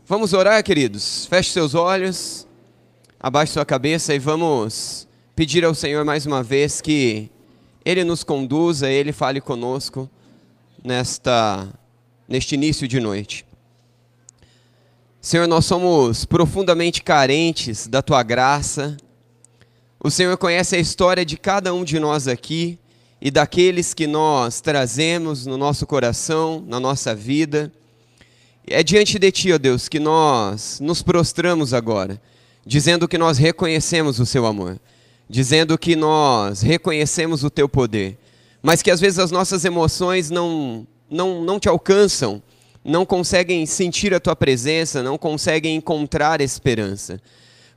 Vamos orar, queridos? Feche seus olhos, abaixe sua cabeça e vamos pedir ao Senhor mais uma vez que Ele nos conduza, Ele fale conosco neste início de noite. Senhor, nós somos profundamente carentes da Tua graça. O Senhor conhece a história de cada um de nós aqui e daqueles que nós trazemos no nosso coração, na nossa vida. É diante de Ti, ó Deus, que nós nos prostramos agora, dizendo que nós reconhecemos o Seu amor, dizendo que nós reconhecemos o Teu poder, mas que às vezes as nossas emoções não Te alcançam, não conseguem sentir a Tua presença, não conseguem encontrar esperança.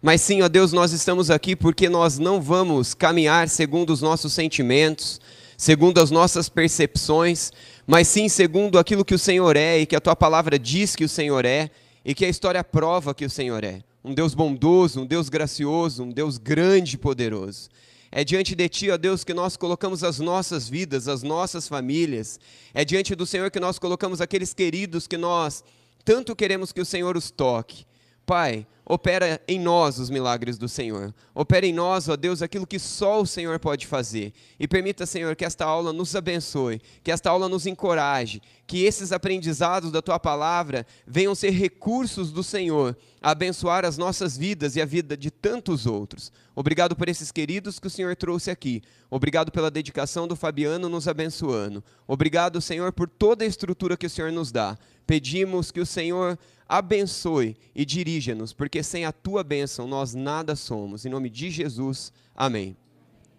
Mas sim, ó Deus, nós estamos aqui porque nós não vamos caminhar segundo os nossos sentimentos, segundo as nossas percepções, mas sim segundo aquilo que o Senhor é e que a Tua palavra diz que o Senhor é e que a história prova que o Senhor é. Um Deus bondoso, um Deus gracioso, um Deus grande e poderoso. É diante de Ti, ó Deus, que nós colocamos as nossas vidas, as nossas famílias. É diante do Senhor que nós colocamos aqueles queridos que nós tanto queremos que o Senhor os toque. Pai, opera em nós os milagres do Senhor. Opera em nós, ó Deus, aquilo que só o Senhor pode fazer. E permita, Senhor, que esta aula nos abençoe, que esta aula nos encoraje, que esses aprendizados da Tua palavra venham ser recursos do Senhor a abençoar as nossas vidas e a vida de tantos outros. Obrigado por esses queridos que o Senhor trouxe aqui. Obrigado pela dedicação do Fabiano nos abençoando. Obrigado, Senhor, por toda a estrutura que o Senhor nos dá. Pedimos que o Senhor abençoe e dirija-nos, porque sem a Tua bênção nós nada somos. Em nome de Jesus, amém.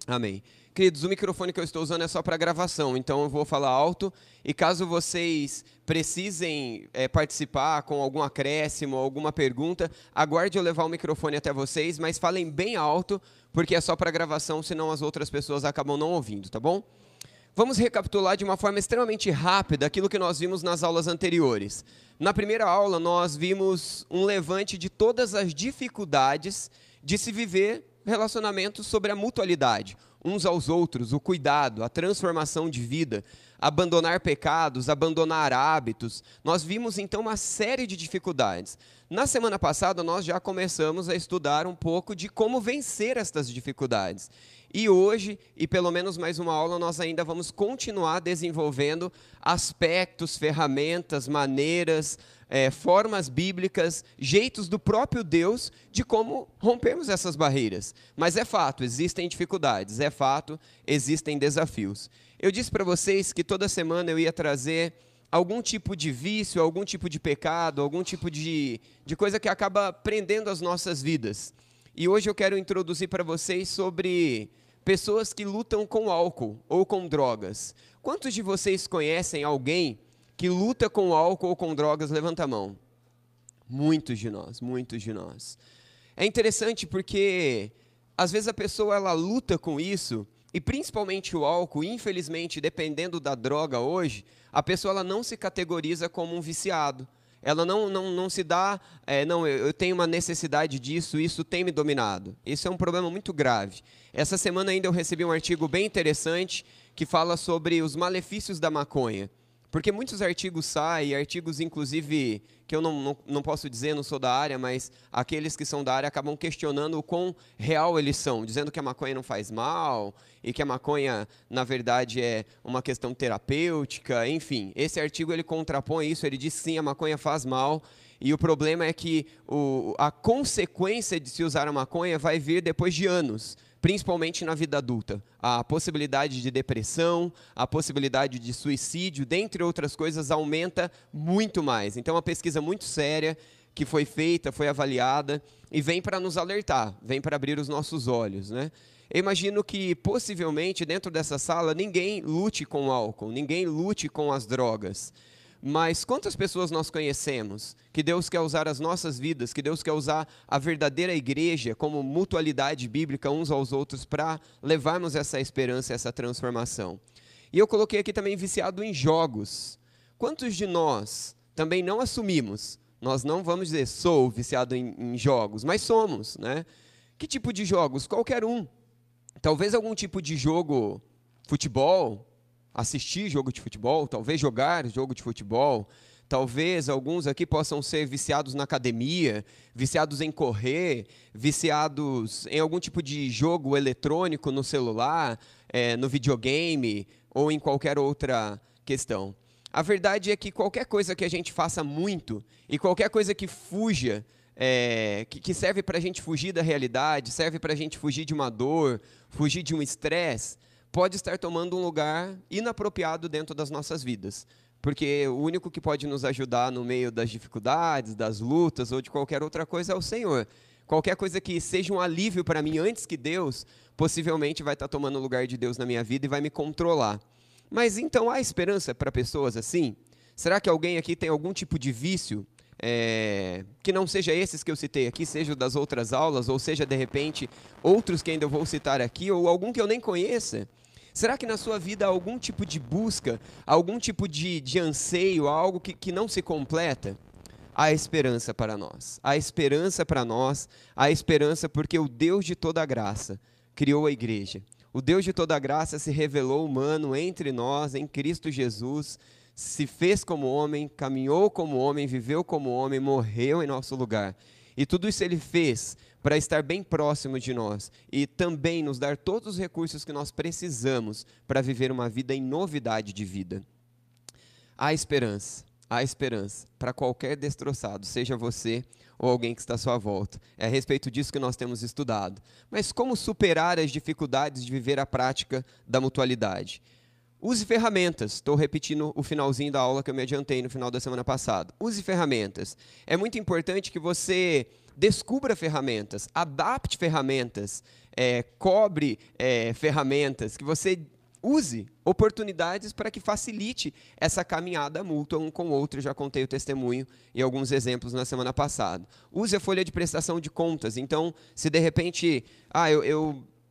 Amém. Queridos, o microfone que eu estou usando é só para gravação, então eu vou falar alto, e caso vocês precisem participar com algum acréscimo, alguma pergunta, aguarde eu levar o microfone até vocês, mas falem bem alto, porque é só para gravação, senão as outras pessoas acabam não ouvindo, tá bom? Vamos recapitular de uma forma extremamente rápida aquilo que nós vimos nas aulas anteriores. Na primeira aula, nós vimos um levante de todas as dificuldades de se viver relacionamentos sobre a mutualidade, uns aos outros, o cuidado, a transformação de vida, abandonar pecados, abandonar hábitos. Nós vimos, então, uma série de dificuldades. Na semana passada, nós já começamos a estudar um pouco de como vencer estas dificuldades. E hoje, e pelo menos mais uma aula, nós ainda vamos continuar desenvolvendo aspectos, ferramentas, maneiras, formas bíblicas, jeitos do próprio Deus de como rompermos essas barreiras. Mas é fato, existem dificuldades, é fato, existem desafios. Eu disse para vocês que toda semana eu ia trazer algum tipo de vício, algum tipo de pecado, algum tipo de coisa que acaba prendendo as nossas vidas. E hoje eu quero introduzir para vocês sobre pessoas que lutam com álcool ou com drogas. Quantos de vocês conhecem alguém que luta com álcool ou com drogas? Levanta a mão. Muitos de nós, muitos de nós. É interessante porque, às vezes, a pessoa ela luta com isso, e principalmente o álcool, infelizmente, dependendo da droga hoje, a pessoa ela não se categoriza como um viciado. Ela não se dá, eu tenho uma necessidade disso, isso tem me dominado. Isso é um problema muito grave. Essa semana ainda eu recebi um artigo bem interessante que fala sobre os malefícios da maconha. Porque muitos artigos saem, artigos inclusive que eu não posso dizer, não sou da área, mas aqueles que são da área acabam questionando o quão real eles são, dizendo que a maconha não faz mal e que a maconha, na verdade, é uma questão terapêutica, enfim. Esse artigo ele contrapõe isso, ele diz que sim, a maconha faz mal, e o problema é que a consequência de se usar a maconha vai vir depois de anos, principalmente na vida adulta. A possibilidade de depressão, a possibilidade de suicídio, dentre outras coisas, aumenta muito mais. Então, é uma pesquisa muito séria que foi feita, foi avaliada, e vem para nos alertar, vem para abrir os nossos olhos, né? Eu imagino que, possivelmente, dentro dessa sala, ninguém lute com o álcool, ninguém lute com as drogas. Mas quantas pessoas nós conhecemos que Deus quer usar as nossas vidas, que Deus quer usar a verdadeira igreja como mutualidade bíblica uns aos outros para levarmos essa esperança, essa transformação? E eu coloquei aqui também viciado em jogos. Quantos de nós também não assumimos? Nós não vamos dizer, sou viciado em jogos, mas somos, né? Que tipo de jogos? Qualquer um. Talvez algum tipo de jogo, futebol, assistir jogo de futebol, talvez jogar jogo de futebol, Talvez alguns aqui possam ser viciados na academia, viciados em correr, viciados em algum tipo de jogo eletrônico no celular, no videogame ou em qualquer outra questão. A verdade é que qualquer coisa que a gente faça muito e qualquer coisa que fuja, que serve para a gente fugir da realidade, serve para a gente fugir de uma dor, fugir de um estresse, pode estar tomando um lugar inapropriado dentro das nossas vidas. Porque o único que pode nos ajudar no meio das dificuldades, das lutas ou de qualquer outra coisa é o Senhor. Qualquer coisa que seja um alívio para mim antes que Deus, possivelmente vai estar tomando o lugar de Deus na minha vida e vai me controlar. Mas então há esperança para pessoas assim? Será que alguém aqui tem algum tipo de vício que não seja esses que eu citei aqui, seja das outras aulas, ou seja, de repente, outros que ainda vou citar aqui, ou algum que eu nem conheça? Será que na sua vida há algum tipo de busca, algum tipo de anseio, algo que não se completa? Há esperança para nós. Há esperança para nós, há esperança porque o Deus de toda graça criou a igreja. O Deus de toda graça se revelou humano entre nós, em Cristo Jesus, se fez como homem, caminhou como homem, viveu como homem, morreu em nosso lugar. E tudo isso ele fez para estar bem próximo de nós e também nos dar todos os recursos que nós precisamos para viver uma vida em novidade de vida. Há esperança para qualquer destroçado, seja você ou alguém que está à sua volta. É a respeito disso que nós temos estudado. Mas como superar as dificuldades de viver a prática da mutualidade? Use ferramentas. Estou repetindo o finalzinho da aula que eu me adiantei no final da semana passada. Use ferramentas. É muito importante que você descubra ferramentas, adapte ferramentas, cobre ferramentas, que você use oportunidades para que facilite essa caminhada mútua um com o outro. Eu já contei o testemunho e alguns exemplos na semana passada. Use a folha de prestação de contas. Então, se de repente,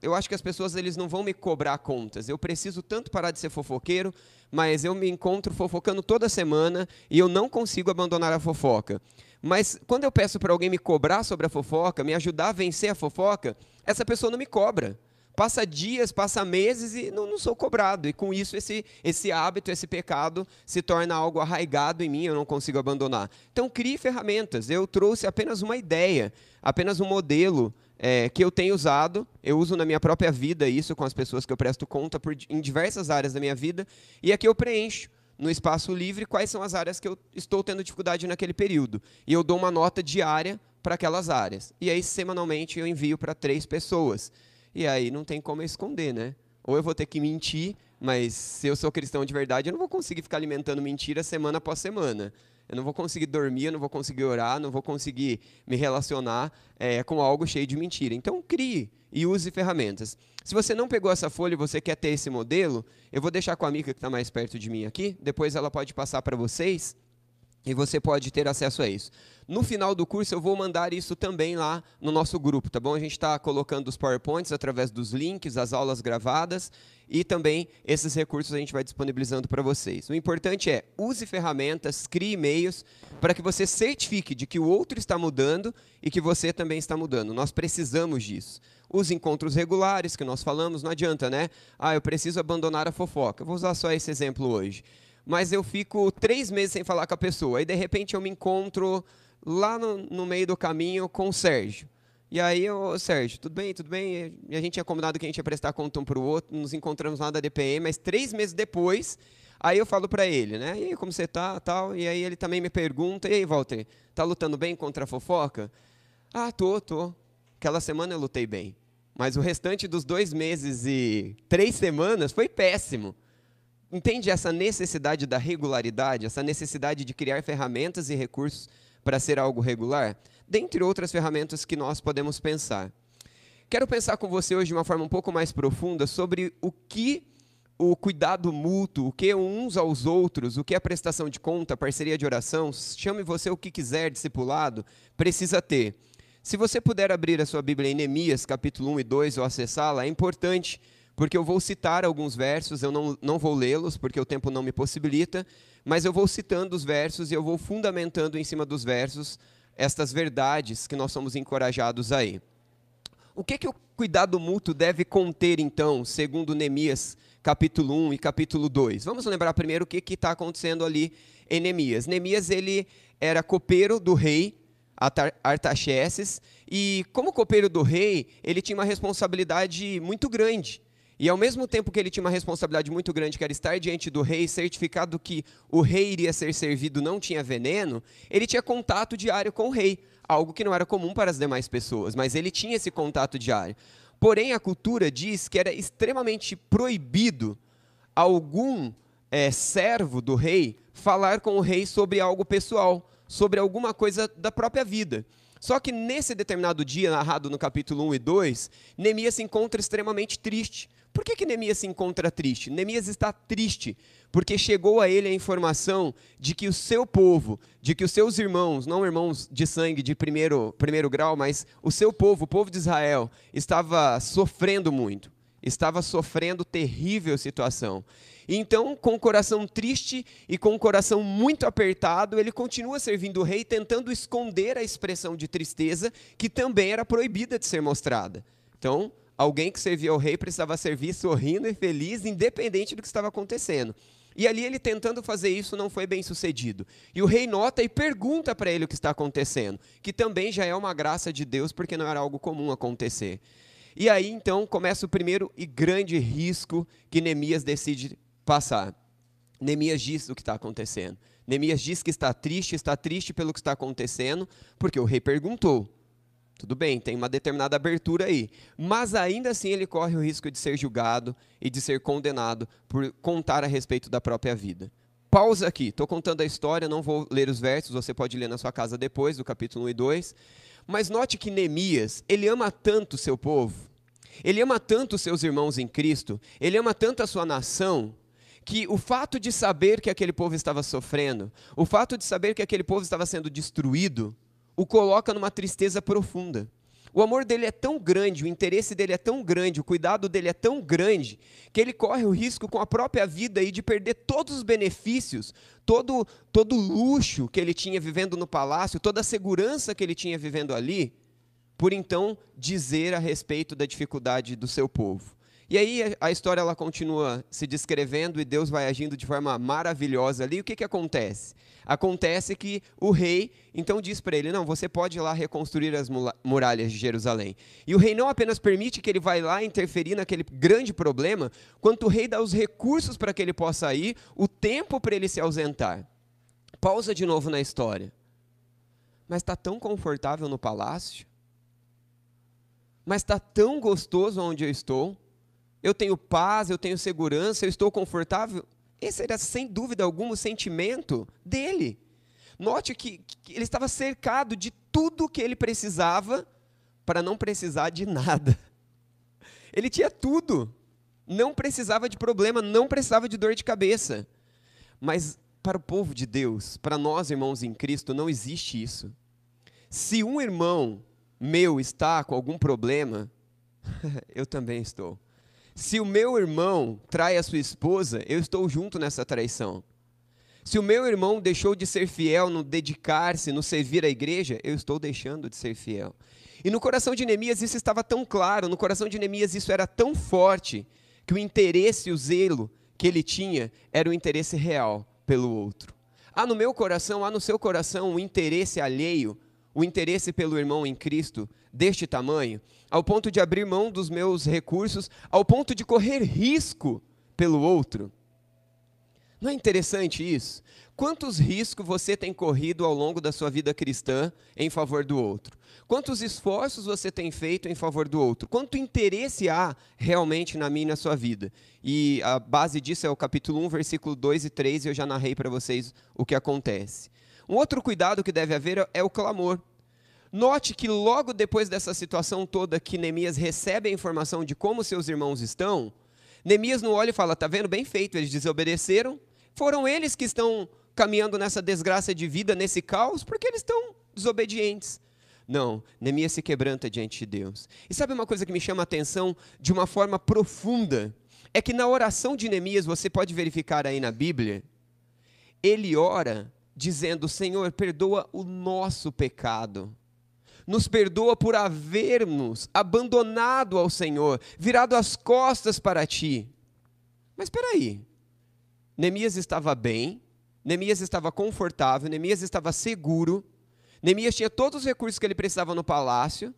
eu acho que as pessoas eles não vão me cobrar contas. Eu preciso tanto parar de ser fofoqueiro, mas eu me encontro fofocando toda semana e eu não consigo abandonar a fofoca. Mas quando eu peço para alguém me cobrar sobre a fofoca, me ajudar a vencer a fofoca, essa pessoa não me cobra. Passa dias, passa meses e não sou cobrado. E com isso, esse hábito, esse pecado se torna algo arraigado em mim, eu não consigo abandonar. Então, crie ferramentas. Eu trouxe apenas uma ideia, apenas um modelo que eu tenho usado. Eu uso na minha própria vida isso com as pessoas que eu presto conta em diversas áreas da minha vida. E aqui eu preencho no espaço livre quais são as áreas que eu estou tendo dificuldade naquele período. E eu dou uma nota diária para aquelas áreas. E aí, semanalmente, eu envio para 3 pessoas. E aí não tem como esconder, né? Ou eu vou ter que mentir, mas se eu sou cristão de verdade, eu não vou conseguir ficar alimentando mentira semana após semana. Eu não vou conseguir dormir, eu não vou conseguir orar, não vou conseguir me relacionar com algo cheio de mentira. Então, crie e use ferramentas. Se você não pegou essa folha e você quer ter esse modelo, eu vou deixar com a amiga que está mais perto de mim aqui, depois ela pode passar para vocês. E você pode ter acesso a isso. No final do curso, eu vou mandar isso também lá no nosso grupo, tá bom? A gente está colocando os PowerPoints através dos links, as aulas gravadas, e também esses recursos a gente vai disponibilizando para vocês. O importante é, use ferramentas, crie e-mails, para que você certifique de que o outro está mudando e que você também está mudando. Nós precisamos disso. Os encontros regulares que nós falamos, não adianta, né? Eu preciso abandonar a fofoca. Eu vou usar só esse exemplo hoje. Mas eu fico 3 meses sem falar com a pessoa. Aí, de repente, eu me encontro lá no meio do caminho com o Sérgio. E aí, Sérgio, tudo bem, tudo bem? E a gente tinha combinado que a gente ia prestar conta um para o outro, nos encontramos lá da DPM, mas 3 meses depois, aí eu falo para ele, né? E aí, como você tá, tal? E aí ele também me pergunta, e aí, Walter, tá lutando bem contra a fofoca? Tô. Aquela semana eu lutei bem. Mas o restante dos 2 meses e 3 semanas foi péssimo. Entende essa necessidade da regularidade, essa necessidade de criar ferramentas e recursos para ser algo regular? Dentre outras ferramentas que nós podemos pensar. Quero pensar com você hoje de uma forma um pouco mais profunda sobre o que o cuidado mútuo, o que uns aos outros, o que a prestação de conta, a parceria de oração, chame você o que quiser, discipulado, precisa ter. Se você puder abrir a sua Bíblia em Neemias, capítulo 1 e 2, ou acessá-la, é importante, porque eu vou citar alguns versos, eu não vou lê-los, porque o tempo não me possibilita, mas eu vou citando os versos e eu vou fundamentando em cima dos versos estas verdades que nós somos encorajados aí. O que o cuidado mútuo deve conter, então, segundo Neemias, capítulo 1 e capítulo 2. Vamos lembrar primeiro o que está acontecendo ali em Neemias. Neemias, ele era copeiro do rei Artaxerxes, e como copeiro do rei, ele tinha uma responsabilidade muito grande. E ao mesmo tempo que ele tinha uma responsabilidade muito grande, que era estar diante do rei, certificado que o rei iria ser servido, não tinha veneno, ele tinha contato diário com o rei, algo que não era comum para as demais pessoas, mas ele tinha esse contato diário. Porém, a cultura diz que era extremamente proibido algum servo do rei falar com o rei sobre algo pessoal, sobre alguma coisa da própria vida. Só que nesse determinado dia, narrado no capítulo 1 e 2, Neemias se encontra extremamente triste. Por que Neemias se encontra triste? Neemias está triste porque chegou a ele a informação de que o seu povo, de que os seus irmãos, não irmãos de sangue de primeiro grau, mas o seu povo, o povo de Israel, estava sofrendo muito, estava sofrendo terrível situação. Então, com o coração triste e com o coração muito apertado, ele continua servindo o rei, tentando esconder a expressão de tristeza, que também era proibida de ser mostrada. Então, alguém que servia ao rei precisava servir sorrindo e feliz, independente do que estava acontecendo. E ali ele tentando fazer isso não foi bem sucedido. E o rei nota e pergunta para ele o que está acontecendo, que também já é uma graça de Deus, porque não era algo comum acontecer. E aí, então, começa o primeiro e grande risco que Neemias decide passar. Neemias diz o que está acontecendo. Neemias diz que está triste pelo que está acontecendo, porque o rei perguntou. Tudo bem, tem uma determinada abertura aí. Mas ainda assim ele corre o risco de ser julgado e de ser condenado por contar a respeito da própria vida. Pausa aqui, estou contando a história, não vou ler os versos, você pode ler na sua casa depois, do capítulo 1 e 2. Mas note que Neemias, ele ama tanto o seu povo, ele ama tanto os seus irmãos em Cristo, ele ama tanto a sua nação, que o fato de saber que aquele povo estava sofrendo, o fato de saber que aquele povo estava sendo destruído, o coloca numa tristeza profunda. O amor dele é tão grande, o interesse dele é tão grande, o cuidado dele é tão grande, que ele corre o risco com a própria vida aí de perder todos os benefícios, todo o luxo que ele tinha vivendo no palácio, toda a segurança que ele tinha vivendo ali, por então dizer a respeito da dificuldade do seu povo. E aí a história ela continua se descrevendo e Deus vai agindo de forma maravilhosa ali. E o que acontece? Acontece que o rei então diz para ele, não, você pode ir lá reconstruir as muralhas de Jerusalém. E o rei não apenas permite que ele vá lá interferir naquele grande problema, quanto o rei dá os recursos para que ele possa ir, o tempo para ele se ausentar. Pausa de novo na história. Mas está tão confortável no palácio? Mas está tão gostoso onde eu estou? Eu tenho paz, eu tenho segurança, eu estou confortável. Esse era, sem dúvida alguma, o sentimento dele. Note que ele estava cercado de tudo que ele precisava para não precisar de nada. Ele tinha tudo. Não precisava de problema, não precisava de dor de cabeça. Mas para o povo de Deus, para nós irmãos em Cristo, não existe isso. Se um irmão meu está com algum problema, eu também estou. Se o meu irmão trai a sua esposa, eu estou junto nessa traição. Se o meu irmão deixou de ser fiel no dedicar-se, no servir a igreja, eu estou deixando de ser fiel. E no coração de Neemias isso estava tão claro, no coração de Neemias isso era tão forte, que o interesse e o zelo que ele tinha era o interesse real pelo outro. Há no meu coração, há no seu coração o interesse alheio, o interesse pelo irmão em Cristo deste tamanho, ao ponto de abrir mão dos meus recursos, ao ponto de correr risco pelo outro. Não é interessante isso? Quantos riscos você tem corrido ao longo da sua vida cristã em favor do outro? Quantos esforços você tem feito em favor do outro? Quanto interesse há realmente na minha e na sua vida? E a base disso é o capítulo 1, versículo 2 e 3, e eu já narrei para vocês o que acontece. Um outro cuidado que deve haver é o clamor. Note que logo depois dessa situação toda que Neemias recebe a informação de como seus irmãos estão, Neemias não olha e fala, está vendo, bem feito, eles desobedeceram, foram eles que estão caminhando nessa desgraça de vida, nesse caos, porque eles estão desobedientes. Não, Neemias se quebranta diante de Deus. E sabe uma coisa que me chama a atenção de uma forma profunda? É que na oração de Neemias, você pode verificar aí na Bíblia, ele ora dizendo, Senhor, perdoa o nosso pecado. Nos perdoa por havermos abandonado ao Senhor, virado as costas para Ti. Mas espera aí, Neemias estava bem, Neemias estava confortável, Neemias estava seguro, Neemias tinha todos os recursos que ele precisava no palácio,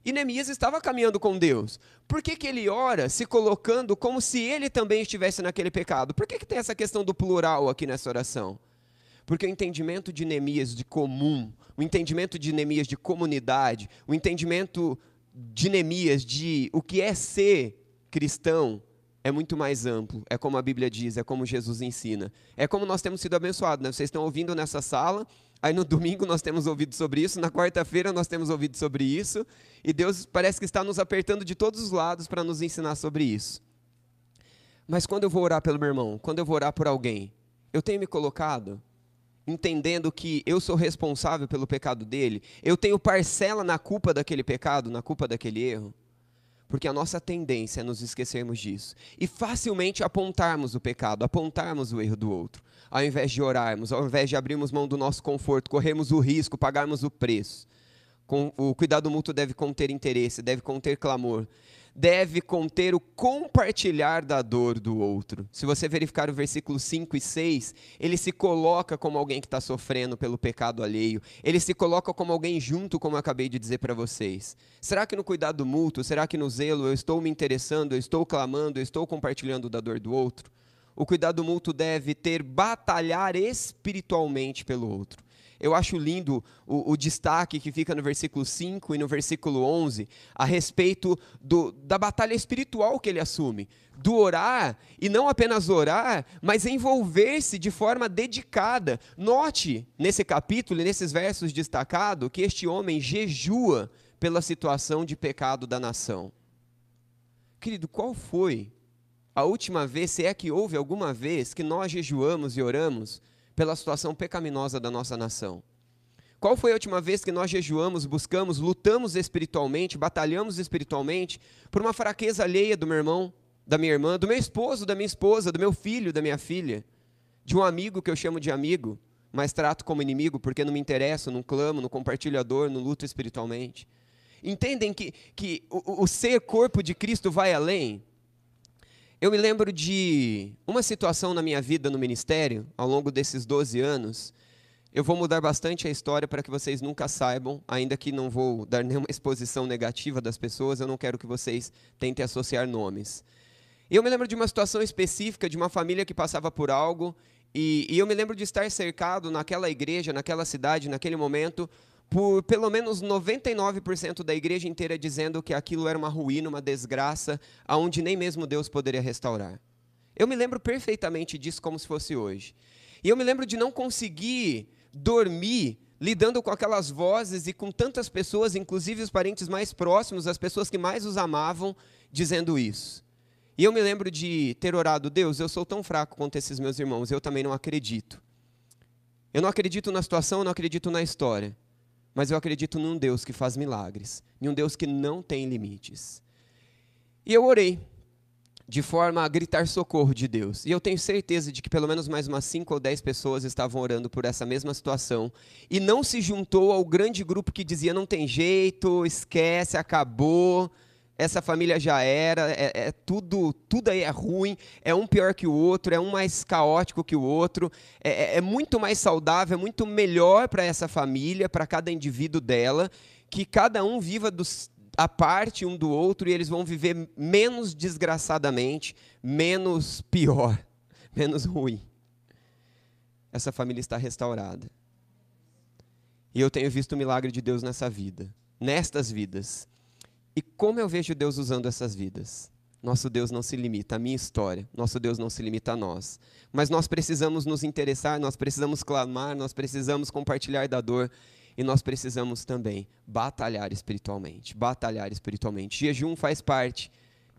e Neemias estava caminhando com Deus. Por que ele ora se colocando como se ele também estivesse naquele pecado? Por que tem essa questão do plural aqui nessa oração? Porque o entendimento de Neemias de comum, o entendimento de Neemias de comunidade, o entendimento de Neemias de o que é ser cristão, é muito mais amplo. É como a Bíblia diz, é como Jesus ensina. É como nós temos sido abençoados, né? Vocês estão ouvindo nessa sala, aí no domingo nós temos ouvido sobre isso, na quarta-feira nós temos ouvido sobre isso, e Deus parece que está nos apertando de todos os lados para nos ensinar sobre isso. Mas quando eu vou orar pelo meu irmão, quando eu vou orar por alguém, eu tenho me colocado entendendo que eu sou responsável pelo pecado dele, eu tenho parcela na culpa daquele pecado, na culpa daquele erro? Porque a nossa tendência é nos esquecermos disso. E facilmente apontarmos o pecado, apontarmos o erro do outro. Ao invés de orarmos, ao invés de abrirmos mão do nosso conforto, corrermos o risco, pagarmos o preço. O cuidado mútuo deve conter interesse, deve conter clamor. Deve conter o compartilhar da dor do outro. Se você verificar o versículo 5 e 6, ele se coloca como alguém que está sofrendo pelo pecado alheio. Ele se coloca como alguém junto, como eu acabei de dizer para vocês. Será que no cuidado mútuo, será que no zelo eu estou me interessando, eu estou clamando, eu estou compartilhando da dor do outro? O cuidado mútuo deve ter batalhar espiritualmente pelo outro. Eu acho lindo o destaque que fica no versículo 5 e no versículo 11, a respeito da batalha espiritual que ele assume. Do orar, e não apenas orar, mas envolver-se de forma dedicada. Note, nesse capítulo e nesses versos destacados, que este homem jejua pela situação de pecado da nação. Querido, qual foi a última vez, se é que houve alguma vez, que nós jejuamos e oramos pela situação pecaminosa da nossa nação? Qual foi a última vez que nós jejuamos, buscamos, lutamos espiritualmente, batalhamos espiritualmente por uma fraqueza alheia do meu irmão, da minha irmã, do meu esposo, da minha esposa, do meu filho, da minha filha, de um amigo que eu chamo de amigo, mas trato como inimigo porque não me interesso, não clamo, não compartilho a dor, não luto espiritualmente? Entendem que o ser corpo de Cristo vai além? Eu me lembro de uma situação na minha vida no ministério, ao longo desses 12 anos. Eu vou mudar bastante a história para que vocês nunca saibam, ainda que não vou dar nenhuma exposição negativa das pessoas, eu não quero que vocês tentem associar nomes. Eu me lembro de uma situação específica, de uma família que passava por algo, e eu me lembro de estar cercado naquela igreja, naquela cidade, naquele momento, por pelo menos 99% da igreja inteira dizendo que aquilo era uma ruína, uma desgraça, aonde nem mesmo Deus poderia restaurar. Eu me lembro perfeitamente disso como se fosse hoje. E eu me lembro de não conseguir dormir lidando com aquelas vozes e com tantas pessoas, inclusive os parentes mais próximos, as pessoas que mais os amavam, dizendo isso. E eu me lembro de ter orado: Deus, eu sou tão fraco quanto esses meus irmãos, eu também não acredito. Eu não acredito na situação, eu não acredito na história. Mas eu acredito num Deus que faz milagres, em um Deus que não tem limites. E eu orei, de forma a gritar socorro de Deus. E eu tenho certeza de que pelo menos mais umas 5 ou 10 pessoas estavam orando por essa mesma situação. E não se juntou ao grande grupo que dizia: não tem jeito, esquece, acabou, essa família já era, tudo aí é ruim, é um pior que o outro, é um mais caótico que o outro, é muito mais saudável, é muito melhor para essa família, para cada indivíduo dela, que cada um viva a parte um do outro e eles vão viver menos desgraçadamente, menos pior, menos ruim. Essa família está restaurada. E eu tenho visto o milagre de Deus nessa vida, nestas vidas. E como eu vejo Deus usando essas vidas? Nosso Deus não se limita à minha história, nosso Deus não se limita a nós. Mas nós precisamos nos interessar, nós precisamos clamar, nós precisamos compartilhar da dor e nós precisamos também batalhar espiritualmente. Batalhar espiritualmente. Jejum faz parte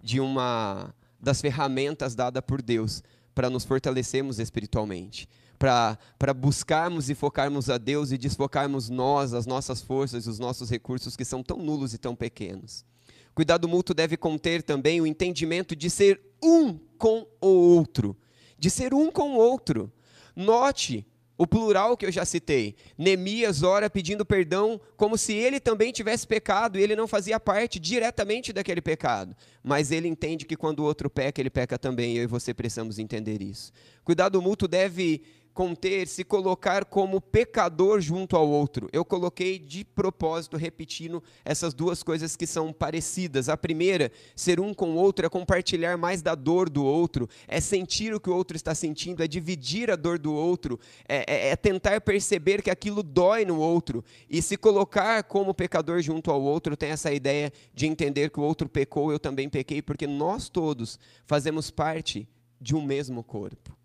de uma das ferramentas dadas por Deus para nos fortalecermos espiritualmente, para buscarmos e focarmos a Deus e desfocarmos nós, as nossas forças, os nossos recursos que são tão nulos e tão pequenos. Cuidado mútuo deve conter também o entendimento de ser um com o outro. De ser um com o outro. Note O plural que eu já citei. Neemias ora pedindo perdão como se ele também tivesse pecado e ele não fazia parte diretamente daquele pecado. Mas ele entende que quando o outro peca, ele peca também. Eu e você precisamos entender isso. Cuidado mútuo deve conter, se colocar como pecador junto ao outro. Eu coloquei de propósito, repetindo essas duas coisas que são parecidas. A primeira, ser um com o outro, é compartilhar mais da dor do outro, é sentir o que o outro está sentindo, é dividir a dor do outro, é tentar perceber que aquilo dói no outro. E se colocar como pecador junto ao outro, tem essa ideia de entender que o outro pecou, eu também pequei, porque nós todos fazemos parte de um mesmo corpo.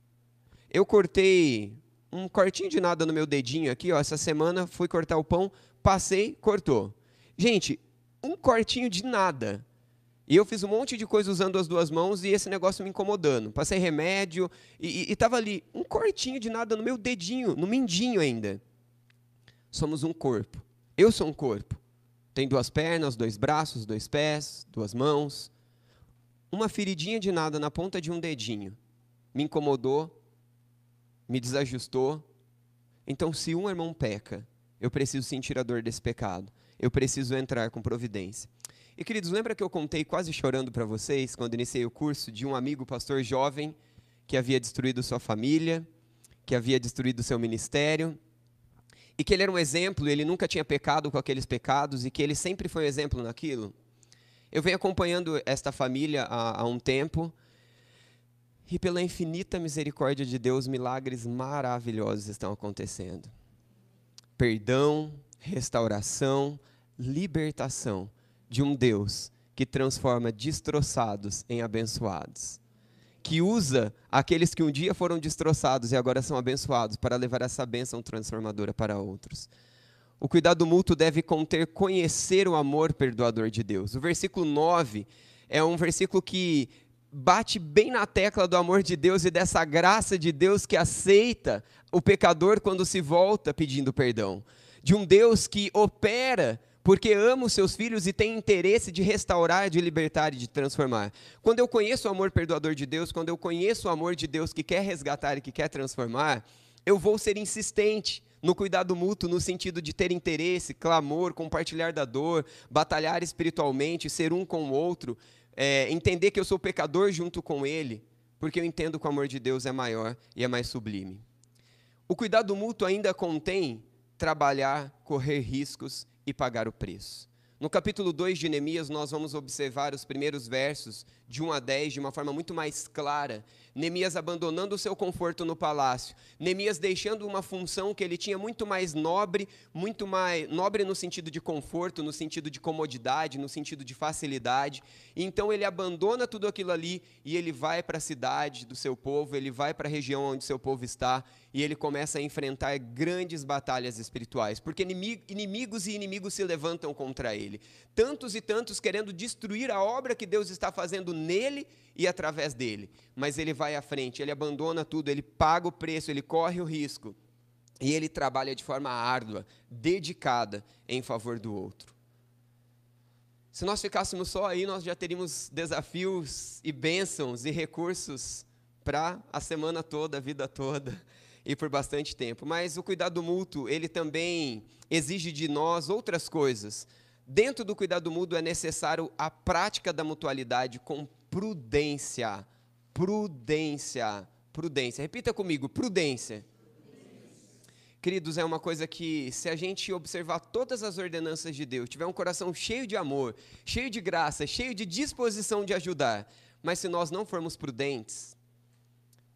Eu cortei um cortinho de nada no meu dedinho aqui, ó, essa semana, fui cortar o pão, passei, cortou. Gente, um cortinho de nada. E eu fiz um monte de coisa usando as duas mãos e esse negócio me incomodando. Passei remédio e estava ali, um cortinho de nada no meu dedinho, no mindinho ainda. Somos um corpo. Eu sou um corpo. Tem 2 pernas, 2 braços, 2 pés, 2 mãos. Uma feridinha de nada na ponta de um dedinho me incomodou, me desajustou. Então, se um irmão peca, eu preciso sentir a dor desse pecado. Eu preciso entrar com providência. E, queridos, lembra que eu contei quase chorando para vocês, quando iniciei o curso, de um amigo pastor jovem que havia destruído sua família, que havia destruído seu ministério, e que ele era um exemplo, ele nunca tinha pecado com aqueles pecados, e que ele sempre foi um exemplo naquilo? Eu venho acompanhando esta família há um tempo, e pela infinita misericórdia de Deus, milagres maravilhosos estão acontecendo. Perdão, restauração, libertação de um Deus que transforma destroçados em abençoados. Que usa aqueles que um dia foram destroçados e agora são abençoados para levar essa bênção transformadora para outros. O cuidado mútuo deve conter conhecer o amor perdoador de Deus. O versículo 9 é um versículo que bate bem na tecla do amor de Deus e dessa graça de Deus que aceita o pecador quando se volta pedindo perdão. De um Deus que opera porque ama os seus filhos e tem interesse de restaurar, de libertar e de transformar. Quando eu conheço o amor perdoador de Deus, quando eu conheço o amor de Deus que quer resgatar e que quer transformar, eu vou ser insistente no cuidado mútuo, no sentido de ter interesse, clamor, compartilhar da dor, batalhar espiritualmente, ser um com o outro, entender que eu sou pecador junto com ele, porque eu entendo que o amor de Deus é maior e é mais sublime. O cuidado mútuo ainda contém trabalhar, correr riscos e pagar o preço. No capítulo 2 de Neemias, nós vamos observar os primeiros versos, de 1 a 10, de uma forma muito mais clara. Neemias abandonando o seu conforto no palácio. Neemias deixando uma função que ele tinha muito mais nobre no sentido de conforto, no sentido de comodidade, no sentido de facilidade. E então ele abandona tudo aquilo ali e ele vai para a cidade do seu povo, ele vai para a região onde seu povo está e ele começa a enfrentar grandes batalhas espirituais, porque inimigos e inimigos se levantam contra ele. Tantos e tantos querendo destruir a obra que Deus está fazendo nele e através dele. Mas ele vai à frente, ele abandona tudo, ele paga o preço, ele corre o risco. E ele trabalha de forma árdua, dedicada em favor do outro. Se nós ficássemos só aí, nós já teríamos desafios e bênçãos e recursos para a semana toda, a vida toda e por bastante tempo. Mas o cuidado mútuo, ele também exige de nós outras coisas. Dentro do cuidado mútuo é necessário a prática da mutualidade com prudência. Prudência. Prudência. Repita comigo, prudência. Queridos, é uma coisa que, se a gente observar todas as ordenanças de Deus, tiver um coração cheio de amor, cheio de graça, cheio de disposição de ajudar, mas se nós não formos prudentes,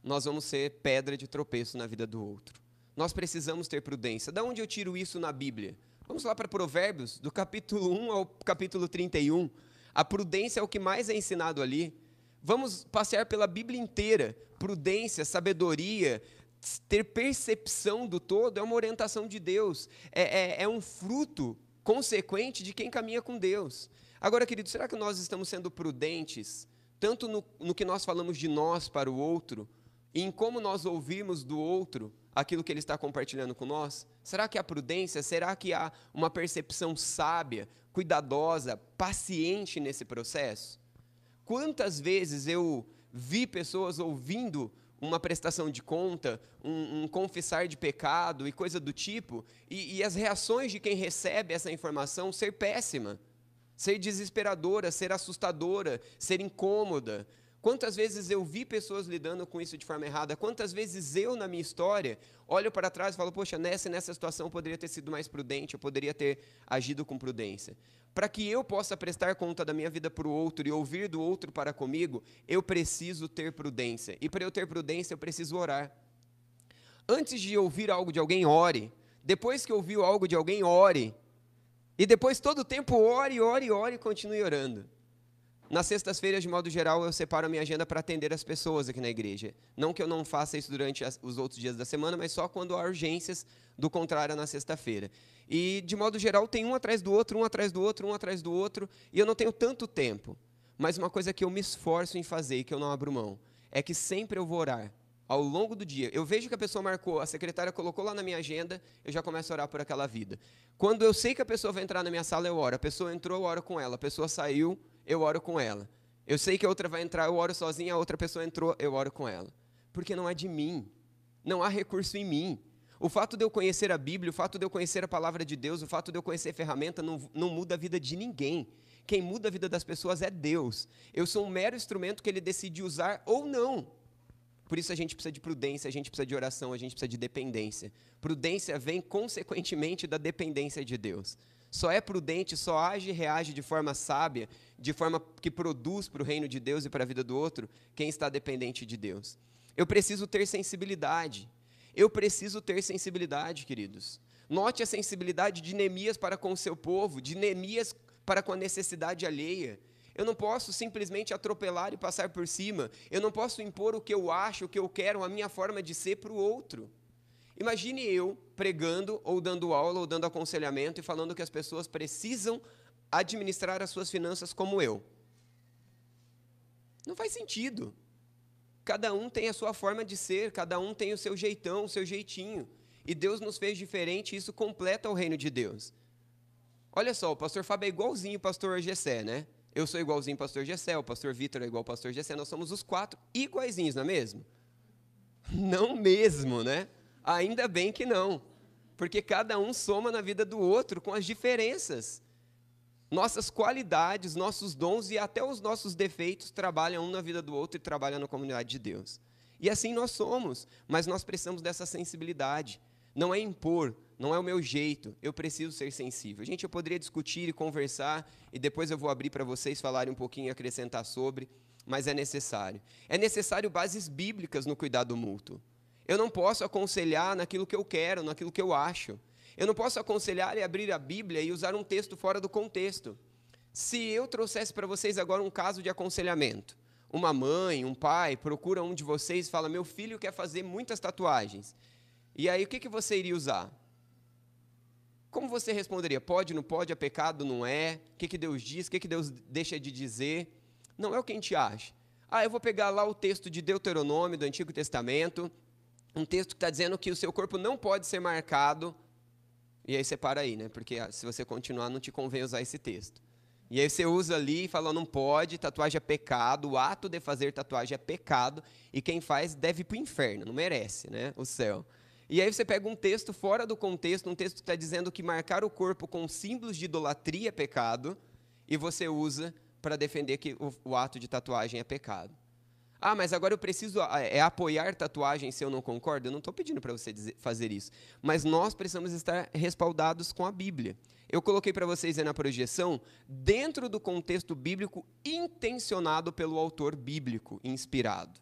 nós vamos ser pedra de tropeço na vida do outro. Nós precisamos ter prudência. Da onde eu tiro isso na Bíblia? Vamos lá para Provérbios, do capítulo 1 ao capítulo 31. A prudência é o que mais é ensinado ali. Vamos passear pela Bíblia inteira. Prudência, sabedoria, ter percepção do todo é uma orientação de Deus. É um fruto consequente de quem caminha com Deus. Agora, querido, será que nós estamos sendo prudentes, tanto no que nós falamos de nós para o outro, e em como nós ouvimos do outro aquilo que ele está compartilhando com nós? Será que há prudência? Será que há uma percepção sábia, cuidadosa, paciente nesse processo? Quantas vezes eu vi pessoas ouvindo uma prestação de conta, um confessar de pecado e coisa do tipo, e as reações de quem recebe essa informação ser péssima, ser desesperadora, ser assustadora, ser incômoda. Quantas vezes eu vi pessoas lidando com isso de forma errada? Quantas vezes eu, na minha história, olho para trás e falo, poxa, nessa situação eu poderia ter sido mais prudente, eu poderia ter agido com prudência. Para que eu possa prestar conta da minha vida para o outro e ouvir do outro para comigo, eu preciso ter prudência. E para eu ter prudência, eu preciso orar. Antes de ouvir algo de alguém, ore. Depois que ouviu algo de alguém, ore. E depois, todo o tempo, ore e continue orando. Nas sextas-feiras, de modo geral, eu separo a minha agenda para atender as pessoas aqui na igreja. Não que eu não faça isso durante os outros dias da semana, mas só quando há urgências, do contrário, na sexta-feira. E, de modo geral, tem um atrás do outro, e eu não tenho tanto tempo. Mas uma coisa que eu me esforço em fazer e que eu não abro mão, é que sempre eu vou orar. Ao longo do dia, eu vejo que a pessoa marcou, a secretária colocou lá na minha agenda, eu já começo a orar por aquela vida. Quando eu sei que a pessoa vai entrar na minha sala, eu oro. A pessoa entrou, eu oro com ela. A pessoa saiu, eu oro com ela. Eu sei que a outra vai entrar, eu oro sozinha, a outra pessoa entrou, eu oro com ela. Porque não é de mim. Não há recurso em mim. O fato de eu conhecer a Bíblia, o fato de eu conhecer a palavra de Deus, o fato de eu conhecer a ferramenta não muda a vida de ninguém. Quem muda a vida das pessoas é Deus. Eu sou um mero instrumento que Ele decide usar ou não. Por isso a gente precisa de prudência, a gente precisa de oração, a gente precisa de dependência. Prudência vem consequentemente da dependência de Deus. Só é prudente, só age e reage de forma sábia, de forma que produz para o reino de Deus e para a vida do outro, quem está dependente de Deus. Eu preciso ter sensibilidade. Eu preciso ter sensibilidade, queridos. Note a sensibilidade de Neemias para com o seu povo, de Neemias para com a necessidade alheia. Eu não posso simplesmente atropelar e passar por cima. Eu não posso impor o que eu acho, o que eu quero, a minha forma de ser para o outro. Imagine eu pregando, ou dando aula, ou dando aconselhamento e falando que as pessoas precisam administrar as suas finanças como eu. Não faz sentido. Cada um tem a sua forma de ser, cada um tem o seu jeitão, o seu jeitinho. E Deus nos fez diferente e isso completa o reino de Deus. Olha só, o pastor Fábio é igualzinho o pastor Gessé, né? Eu sou igualzinho ao pastor Gessé, o pastor Vitor é igual ao pastor Gessé, nós somos os 4 iguaizinhos, não é mesmo? Não mesmo, né? Ainda bem que não, porque cada um soma na vida do outro com as diferenças. Nossas qualidades, nossos dons e até os nossos defeitos trabalham um na vida do outro e trabalham na comunidade de Deus. E assim nós somos, mas nós precisamos dessa sensibilidade. Não é impor, não é o meu jeito, eu preciso ser sensível. Gente, eu poderia discutir e conversar, e depois eu vou abrir para vocês falarem um pouquinho e acrescentar sobre, mas é necessário. É necessário bases bíblicas no cuidado mútuo. Eu não posso aconselhar naquilo que eu quero, naquilo que eu acho. Eu não posso aconselhar e abrir a Bíblia e usar um texto fora do contexto. Se eu trouxesse para vocês agora um caso de aconselhamento, uma mãe, um pai, procura um de vocês e fala, meu filho quer fazer muitas tatuagens. E aí, o que você iria usar? Como você responderia? Pode, não pode, é pecado, não é? O que Deus diz, o que Deus deixa de dizer? Não é o que a gente acha. Eu vou pegar lá o texto de Deuteronômio, do Antigo Testamento, um texto que está dizendo que o seu corpo não pode ser marcado, e aí você para aí, né? Porque se você continuar, não te convém usar esse texto. E aí você usa ali e fala, não pode, tatuagem é pecado, o ato de fazer tatuagem é pecado, e quem faz deve ir para o inferno, não merece, né? O céu. E aí você pega um texto fora do contexto, um texto que está dizendo que marcar o corpo com símbolos de idolatria é pecado, e você usa para defender que o ato de tatuagem é pecado. Mas agora eu preciso apoiar tatuagem se eu não concordo? Eu não estou pedindo para você fazer isso. Mas nós precisamos estar respaldados com a Bíblia. Eu coloquei para vocês aí na projeção, dentro do contexto bíblico intencionado pelo autor bíblico, inspirado.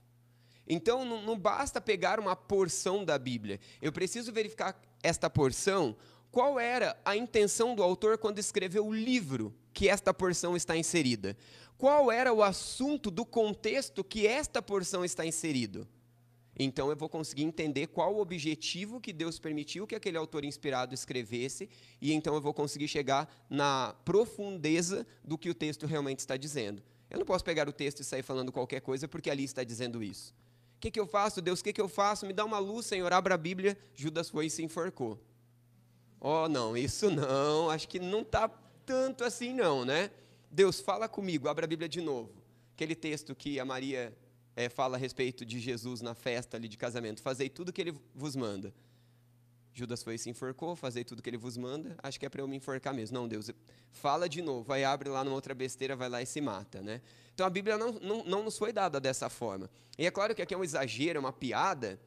Então, não basta pegar uma porção da Bíblia. Eu preciso verificar esta porção, qual era a intenção do autor quando escreveu o livro que esta porção está inserida. Qual era o assunto do contexto que esta porção está inserido? Então eu vou conseguir entender qual o objetivo que Deus permitiu que aquele autor inspirado escrevesse, e então eu vou conseguir chegar na profundeza do que o texto realmente está dizendo. Eu não posso pegar o texto e sair falando qualquer coisa porque ali está dizendo isso. O que eu faço, Deus? O que eu faço? Me dá uma luz, Senhor, abra a Bíblia. Judas foi e se enforcou. Não, isso não, acho que não está tanto assim não, né? Deus, fala comigo, abra a Bíblia de novo. Aquele texto que a Maria fala a respeito de Jesus na festa ali de casamento. Fazei tudo que ele vos manda. Judas foi e se enforcou, fazei tudo que ele vos manda, acho que é para eu me enforcar mesmo. Não, Deus, fala de novo, aí abre lá numa outra besteira, vai lá e se mata, né? Então a Bíblia não nos foi dada dessa forma. E é claro que aqui é um exagero, é uma piada,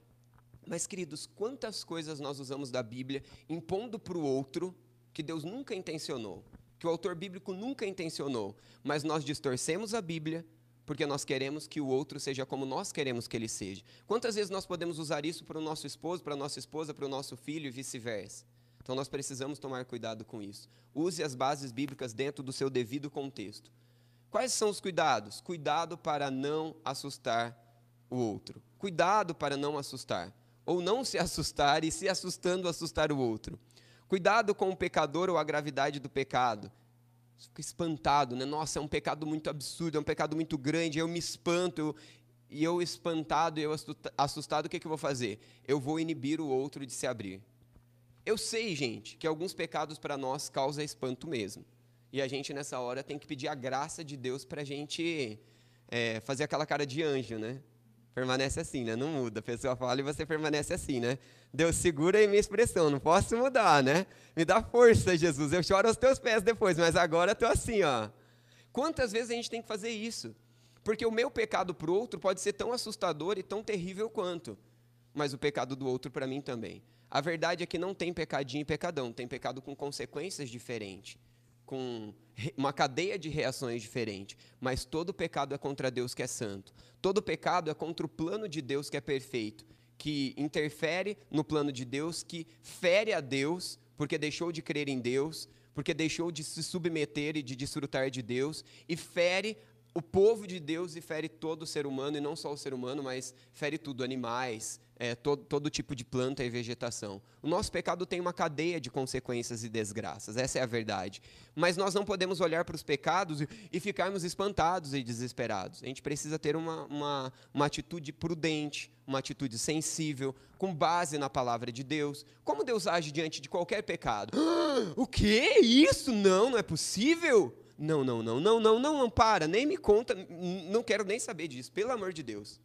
mas, queridos, quantas coisas nós usamos da Bíblia impondo para o outro que Deus nunca intencionou, que o autor bíblico nunca intencionou, mas nós distorcemos a Bíblia porque nós queremos que o outro seja como nós queremos que ele seja. Quantas vezes nós podemos usar isso para o nosso esposo, para a nossa esposa, para o nosso filho e vice-versa? Então nós precisamos tomar cuidado com isso. Use as bases bíblicas dentro do seu devido contexto. Quais são os cuidados? Cuidado para não assustar o outro. Cuidado para não assustar. Ou não se assustar e, se assustando, assustar o outro. Cuidado com o pecador ou a gravidade do pecado. Você fica espantado, né? Nossa, é um pecado muito absurdo, é um pecado muito grande, eu me espanto, e eu espantado, eu assustado, o que eu vou fazer? Eu vou inibir o outro de se abrir. Eu sei, gente, que alguns pecados para nós causam espanto mesmo. E a gente, nessa hora, tem que pedir a graça de Deus para a gente fazer aquela cara de anjo, né? Permanece assim, né? Não muda. A pessoa fala e você permanece assim, né? Deus, segura aí minha expressão, não posso mudar, né? Me dá força, Jesus. Eu choro aos teus pés depois, mas agora eu estou assim, ó. Quantas vezes a gente tem que fazer isso? Porque o meu pecado para o outro pode ser tão assustador e tão terrível quanto, mas o pecado do outro para mim também. A verdade é que não tem pecadinho e pecadão, tem pecado com consequências diferentes, com uma cadeia de reações diferentes, mas todo pecado é contra Deus que é santo. Todo pecado é contra o plano de Deus que é perfeito, que interfere no plano de Deus, que fere a Deus, porque deixou de crer em Deus, porque deixou de se submeter e de desfrutar de Deus, e fere o povo de Deus e fere todo ser humano, e não só o ser humano, mas fere tudo, animais, todo tipo de planta e vegetação. O nosso pecado tem uma cadeia de consequências e desgraças, essa é a verdade. Mas nós não podemos olhar para os pecados e ficarmos espantados e desesperados. A gente precisa ter uma atitude prudente, uma atitude sensível, com base na palavra de Deus. Como Deus age diante de qualquer pecado? O quê? Isso? Não é possível? Não, para, nem me conta, não quero nem saber disso, pelo amor de Deus.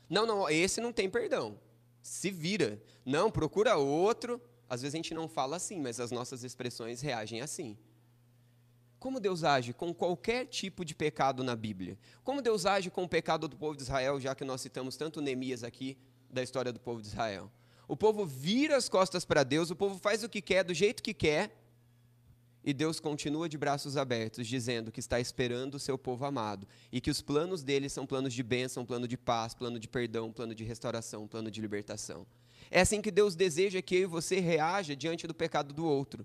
Não, esse não tem perdão, se vira, não, procura outro. Às vezes a gente não fala assim, mas as nossas expressões reagem assim. Como Deus age com qualquer tipo de pecado na Bíblia? Como Deus age com o pecado do povo de Israel, já que nós citamos tanto Neemias aqui, da história do povo de Israel? O povo vira as costas para Deus, o povo faz o que quer, do jeito que quer, e Deus continua de braços abertos, dizendo que está esperando o seu povo amado, e que os planos dele são planos de bênção, plano de paz, plano de perdão, plano de restauração, plano de libertação. É assim que Deus deseja que eu e você reaja diante do pecado do outro.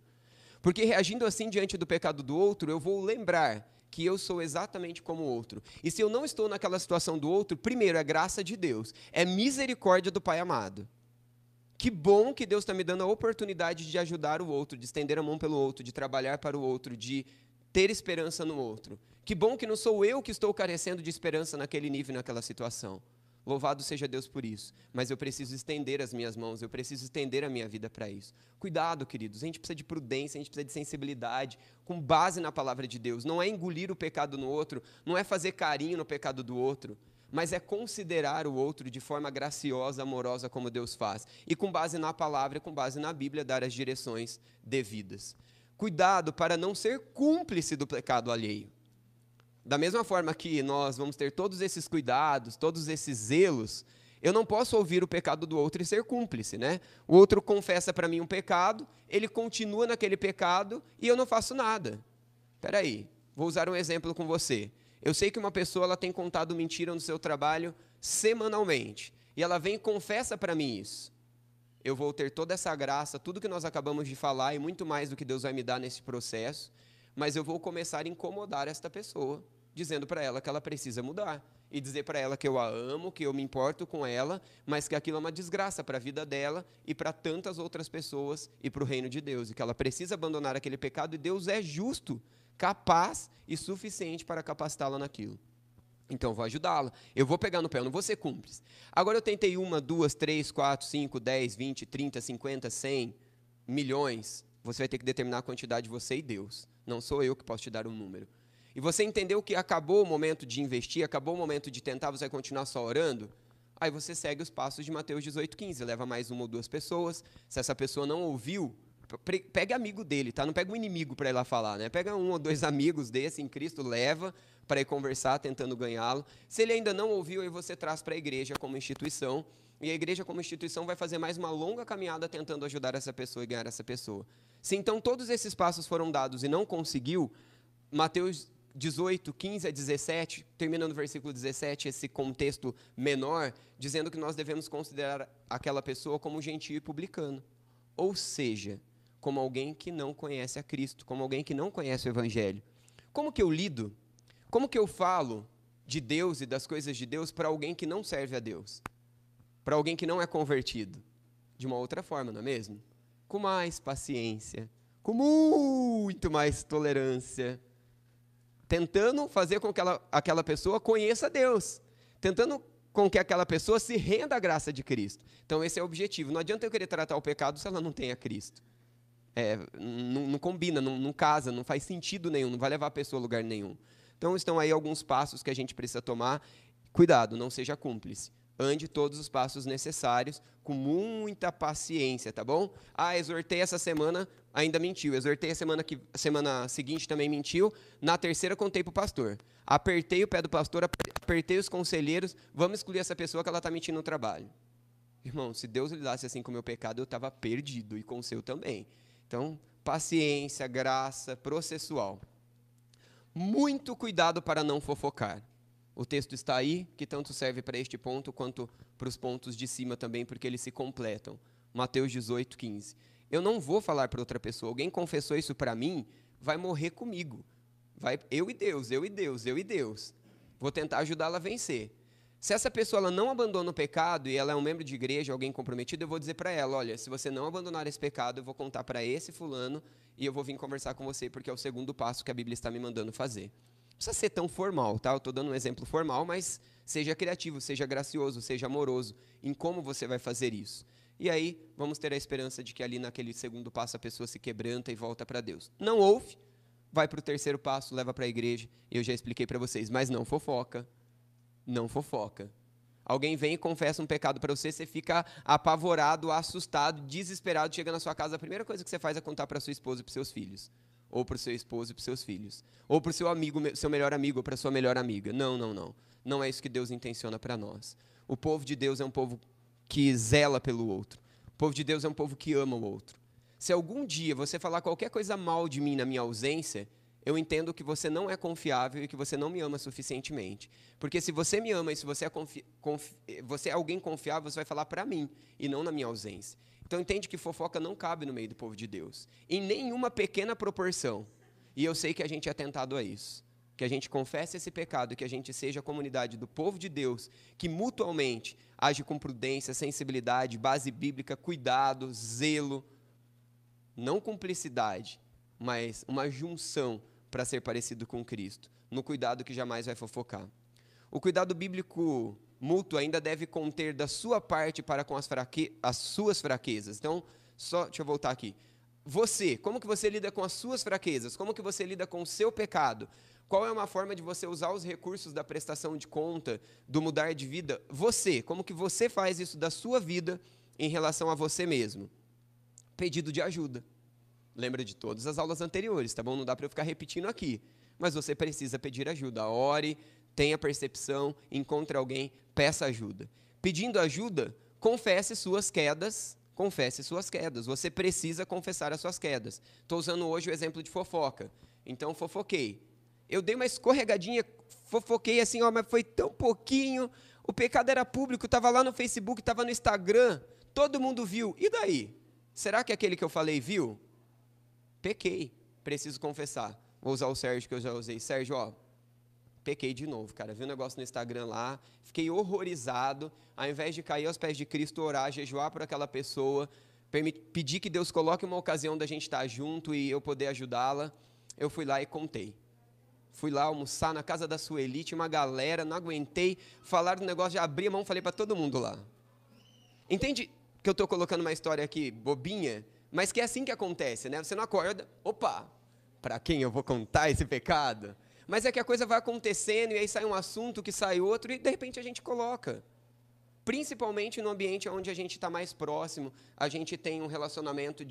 Porque reagindo assim diante do pecado do outro, eu vou lembrar que eu sou exatamente como o outro. E se eu não estou naquela situação do outro, primeiro, é graça de Deus, é misericórdia do Pai amado. Que bom que Deus está me dando a oportunidade de ajudar o outro, de estender a mão pelo outro, de trabalhar para o outro, de ter esperança no outro. Que bom que não sou eu que estou carecendo de esperança naquele nível e naquela situação. Louvado seja Deus por isso. Mas eu preciso estender as minhas mãos, eu preciso estender a minha vida para isso. Cuidado, queridos, a gente precisa de prudência, a gente precisa de sensibilidade, com base na palavra de Deus. Não é engolir o pecado no outro, não é fazer carinho no pecado do outro, mas é considerar o outro de forma graciosa, amorosa, como Deus faz. E com base na palavra, com base na Bíblia, dar as direções devidas. Cuidado para não ser cúmplice do pecado alheio. Da mesma forma que nós vamos ter todos esses cuidados, todos esses zelos, eu não posso ouvir o pecado do outro e ser cúmplice, né? O outro confessa para mim um pecado, ele continua naquele pecado e eu não faço nada. Espera aí, vou usar um exemplo com você. Eu sei que uma pessoa ela tem contado mentira no seu trabalho semanalmente. E ela vem e confessa para mim isso. Eu vou ter toda essa graça, tudo que nós acabamos de falar e muito mais do que Deus vai me dar nesse processo. Mas eu vou começar a incomodar esta pessoa, dizendo para ela que ela precisa mudar. E dizer para ela que eu a amo, que eu me importo com ela, mas que aquilo é uma desgraça para a vida dela e para tantas outras pessoas e para o reino de Deus. E que ela precisa abandonar aquele pecado e Deus é justo, capaz e suficiente para capacitá-la naquilo. Então, eu vou ajudá-la. Eu vou pegar no pé, eu não vou ser cúmplice. Agora eu tentei 1, 2, 3, 4, 5, 10, 20, 30, 50, 100, milhões. Você vai ter que determinar a quantidade, você e Deus. Não sou eu que posso te dar um número. e você entendeu que acabou o momento de investir, acabou o momento de tentar, você vai continuar só orando, aí você segue os passos de Mateus 18,15, leva mais uma ou duas pessoas, se essa pessoa não ouviu, pega amigo dele, tá? Não pega um inimigo para ir lá falar, né? Pega um ou dois amigos desse em Cristo, leva para ir conversar, tentando ganhá-lo. Se ele ainda não ouviu, aí você traz para a igreja como instituição, e a igreja como instituição vai fazer mais uma longa caminhada tentando ajudar essa pessoa e ganhar essa pessoa. Se então todos esses passos foram dados e não conseguiu, Mateus 18, 15 a 17, terminando no versículo 17, esse contexto menor, dizendo que nós devemos considerar aquela pessoa como gentio e publicano. Ou seja, como alguém que não conhece a Cristo, como alguém que não conhece o Evangelho. Como que eu lido? Como que eu falo de Deus e das coisas de Deus para alguém que não serve a Deus? Para alguém que não é convertido? De uma outra forma, não é mesmo? Com mais paciência, com muito mais tolerância, tentando fazer com que aquela pessoa conheça Deus, tentando com que aquela pessoa se renda à graça de Cristo. Então esse é o objetivo. Não adianta eu querer tratar o pecado se ela não tem a Cristo. Não combina, não casa, não faz sentido nenhum, não vai levar a pessoa a lugar nenhum. Então estão aí alguns passos que a gente precisa tomar. Cuidado, não seja cúmplice. Ande todos os passos necessários, com muita paciência, tá bom? Exortei essa semana, ainda mentiu. Exortei a semana seguinte, também mentiu. Na terceira, contei para o pastor. Apertei o pé do pastor, apertei os conselheiros. Vamos excluir essa pessoa que ela está mentindo no trabalho. Irmão, se Deus lidasse assim com o meu pecado, eu estava perdido, e com o seu também. Então, paciência, graça, processual. Muito cuidado para não fofocar. O texto está aí, que tanto serve para este ponto quanto para os pontos de cima também, porque eles se completam. Mateus 18, 15. Eu não vou falar para outra pessoa. Alguém confessou isso para mim, vai morrer comigo. Eu e Deus, eu e Deus, eu e Deus. Vou tentar ajudá-la a vencer. Se essa pessoa ela não abandona o pecado e ela é um membro de igreja, alguém comprometido, eu vou dizer para ela, olha, se você não abandonar esse pecado, eu vou contar para esse fulano e eu vou vir conversar com você, porque é o segundo passo que a Bíblia está me mandando fazer. Não precisa ser tão formal, tá? Eu estou dando um exemplo formal, mas seja criativo, seja gracioso, seja amoroso em como você vai fazer isso. E aí, vamos ter a esperança de que ali naquele segundo passo a pessoa se quebranta e volta para Deus. Não ouve, vai para o terceiro passo, leva para a igreja, eu já expliquei para vocês, mas não fofoca. Não fofoca. Alguém vem e confessa um pecado para você, você fica apavorado, assustado, desesperado, chega na sua casa, a primeira coisa que você faz é contar para sua esposa e para seus filhos. Ou para o seu esposo e para os seus filhos. Ou para o seu amigo, seu melhor amigo, ou para a sua melhor amiga. Não, não, não. Não é isso que Deus intenciona para nós. O povo de Deus é um povo que zela pelo outro. O povo de Deus é um povo que ama o outro. Se algum dia você falar qualquer coisa mal de mim na minha ausência, eu entendo que você não é confiável e que você não me ama suficientemente. Porque se você me ama e se você é alguém confiável, você vai falar para mim e não na minha ausência. Então entende que fofoca não cabe no meio do povo de Deus. Em nenhuma pequena proporção. E eu sei que a gente é tentado a isso. Que a gente confesse esse pecado e que a gente seja a comunidade do povo de Deus que mutualmente age com prudência, sensibilidade, base bíblica, cuidado, zelo. Não cumplicidade, mas uma junção para ser parecido com Cristo, no cuidado que jamais vai fofocar. O cuidado bíblico mútuo ainda deve conter da sua parte para com as suas fraquezas. Então, deixa eu voltar aqui. Você, como que você lida com as suas fraquezas? Como que você lida com o seu pecado? Qual é uma forma de você usar os recursos da prestação de conta, do mudar de vida? Você, como que você faz isso da sua vida em relação a você mesmo? Pedido de ajuda. Lembra de todas as aulas anteriores, tá bom? Não dá para eu ficar repetindo aqui. Mas você precisa pedir ajuda. Ore, tenha percepção, encontre alguém, peça ajuda. Pedindo ajuda, confesse suas quedas. Confesse suas quedas. Você precisa confessar as suas quedas. Estou usando hoje o exemplo de fofoca. Então, fofoquei. Eu dei uma escorregadinha, fofoquei assim, mas foi tão pouquinho. O pecado era público, estava lá no Facebook, estava no Instagram. Todo mundo viu. E daí? Será que aquele que eu falei viu? Pequei, preciso confessar. Vou usar o Sérgio que eu já usei. Sérgio, pequei de novo, cara. Vi um negócio no Instagram lá, fiquei horrorizado. Ao invés de cair aos pés de Cristo, orar, jejuar por aquela pessoa, pedir que Deus coloque uma ocasião da gente estar junto e eu poder ajudá-la, eu fui lá e contei. Fui lá almoçar na casa da Sueli, tinha uma galera, não aguentei. Falaram do negócio, já abri a mão e falei para todo mundo lá. Entende que eu estou colocando uma história aqui bobinha? Mas que é assim que acontece, né? Você não acorda, opa, para quem eu vou contar esse pecado? Mas é que a coisa vai acontecendo e aí sai um assunto, que sai outro e de repente a gente coloca. Principalmente no ambiente onde a gente está mais próximo, a gente tem um relacionamento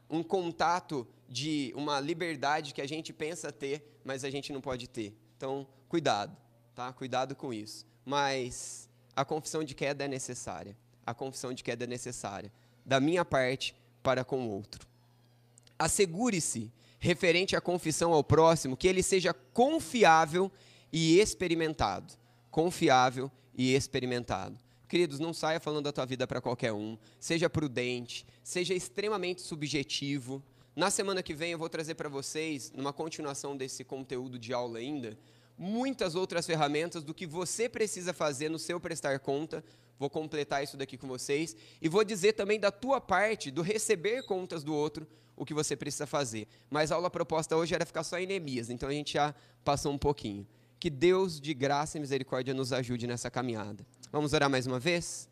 um contato de uma liberdade que a gente pensa ter, mas a gente não pode ter. Então, cuidado, tá? Cuidado com isso. Mas a confissão de queda é necessária. A confissão de queda é necessária. Da minha parte para com o outro. Assegure-se, referente à confissão ao próximo, que ele seja confiável e experimentado. Confiável e experimentado. Queridos, não saia falando da tua vida para qualquer um. Seja prudente, seja extremamente subjetivo. Na semana que vem eu vou trazer para vocês, numa continuação desse conteúdo de aula ainda, muitas outras ferramentas do que você precisa fazer no seu prestar conta. Vou completar isso daqui com vocês. E vou dizer também da tua parte, do receber contas do outro, o que você precisa fazer. Mas a aula proposta hoje era ficar só em Neemias, então a gente já passou um pouquinho. Que Deus de graça e misericórdia nos ajude nessa caminhada. Vamos orar mais uma vez?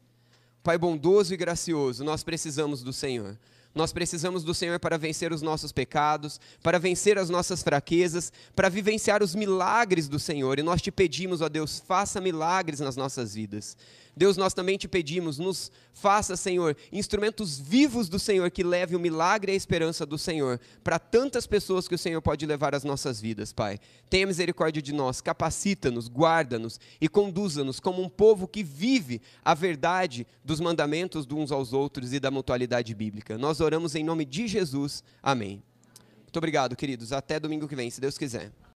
Pai bondoso e gracioso, nós precisamos do Senhor. Nós precisamos do Senhor para vencer os nossos pecados, para vencer as nossas fraquezas, para vivenciar os milagres do Senhor. E nós te pedimos, ó Deus, faça milagres nas nossas vidas. Deus, nós também te pedimos, nos faça, Senhor, instrumentos vivos do Senhor que leve o milagre e a esperança do Senhor para tantas pessoas que o Senhor pode levar às nossas vidas, Pai. Tenha misericórdia de nós, capacita-nos, guarda-nos e conduza-nos como um povo que vive a verdade dos mandamentos de uns aos outros e da mutualidade bíblica. Nós oramos em nome de Jesus. Amém. Muito obrigado, queridos. Até domingo que vem, se Deus quiser.